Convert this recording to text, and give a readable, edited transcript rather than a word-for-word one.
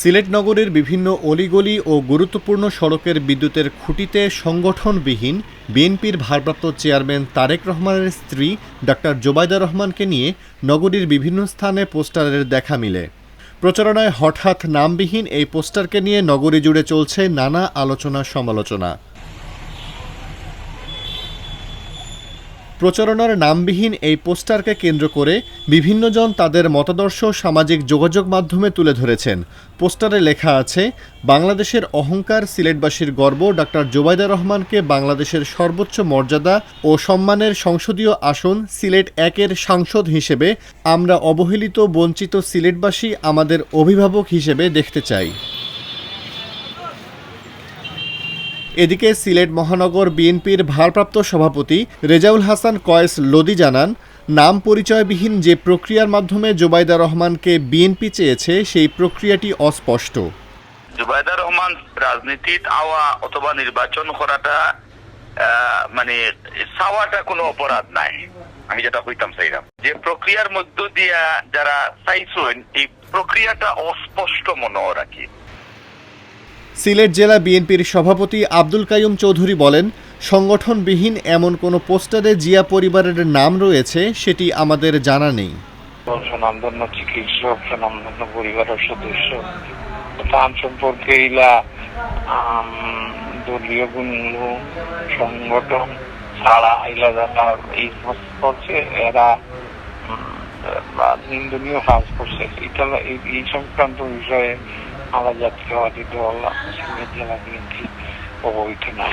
সিলেট নগরীর বিভিন্ন অলিগলি ও গুরুত্বপূর্ণ সড়কের বিদ্যুতের খুঁটিতে সংগঠনবিহীন বিএনপির ভারপ্রাপ্ত চেয়ারম্যান তারেক রহমানের স্ত্রী ডাক্তার জোবাইদা রহমানকে নিয়ে নগরীর বিভিন্ন স্থানে পোস্টারের দেখা মিলে। প্রচারণায় হঠাৎ নামবিহীন এই পোস্টারকে নিয়ে নগরী জুড়ে চলছে নানা আলোচনা সমালোচনা। প্রচারণার নামবিহীন এই পোস্টারকে কেন্দ্র করে বিভিন্নজন তাদের মতাদর্শ সামাজিক যোগাযোগ মাধ্যমে তুলে ধরেছেন। পোস্টারে লেখা আছে, বাংলাদেশের অহংকার, সিলেটবাসীর গর্ব, ডাক্তার জোবাইদা রহমানকে বাংলাদেশের সর্বোচ্চ মর্যাদা ও সম্মানের সংসদীয় আসন সিলেট ১-এর সাংসদ হিসেবে আমরা অবহেলিত বঞ্চিত সিলেটবাসী আমাদের অভিভাবক হিসেবে দেখতে চাই। এদিকে সিলেট মহানগর বিএনপির ভারপ্রাপ্ত সভাপতি রেজাউল হাসান কয়েস লদি জানান, নাম পরিচয়বিহীন যে প্রক্রিয়ার মাধ্যমে জোবাইদা রহমানকে বিএনপি চেয়েছে সেই প্রক্রিয়াটি অস্পষ্ট। জোবাইদা রহমান রাজনীতিত আওয়া অথবা নির্বাচন করাটা চাওয়াটা কোনো অপরাধ নাই। আমি যেটা হইতাম চাইলাম যে প্রক্রিয়ার মধ্য দিয়া যারা চাইছেন এই প্রক্রিয়াটা অস্পষ্ট মনে রাখি। সিলেট জেলা বিএনপির সভাপতি আব্দুল কাইয়ুম চৌধুরী বলেন, সংগঠনবিহীন এমন কোনো পোস্টারে জিয়া পরিবারের নাম রয়েছে সেটি আমাদের জানা নেই। স্বনামধন্য চিকিৎসক, স্বনামধন্য পরিবারের সদস্য, তার সম্পর্কে ইলা দলীয় গুণ সংগঠন ছাড়া ইলা যারা এই করছে এরা নিন্দনীয় কাজ করছে। এই সংক্রান্ত বিষয়ে আমরা জাতীয়বাদী দল সিলেট জেলা বিএনপি অবহিত না।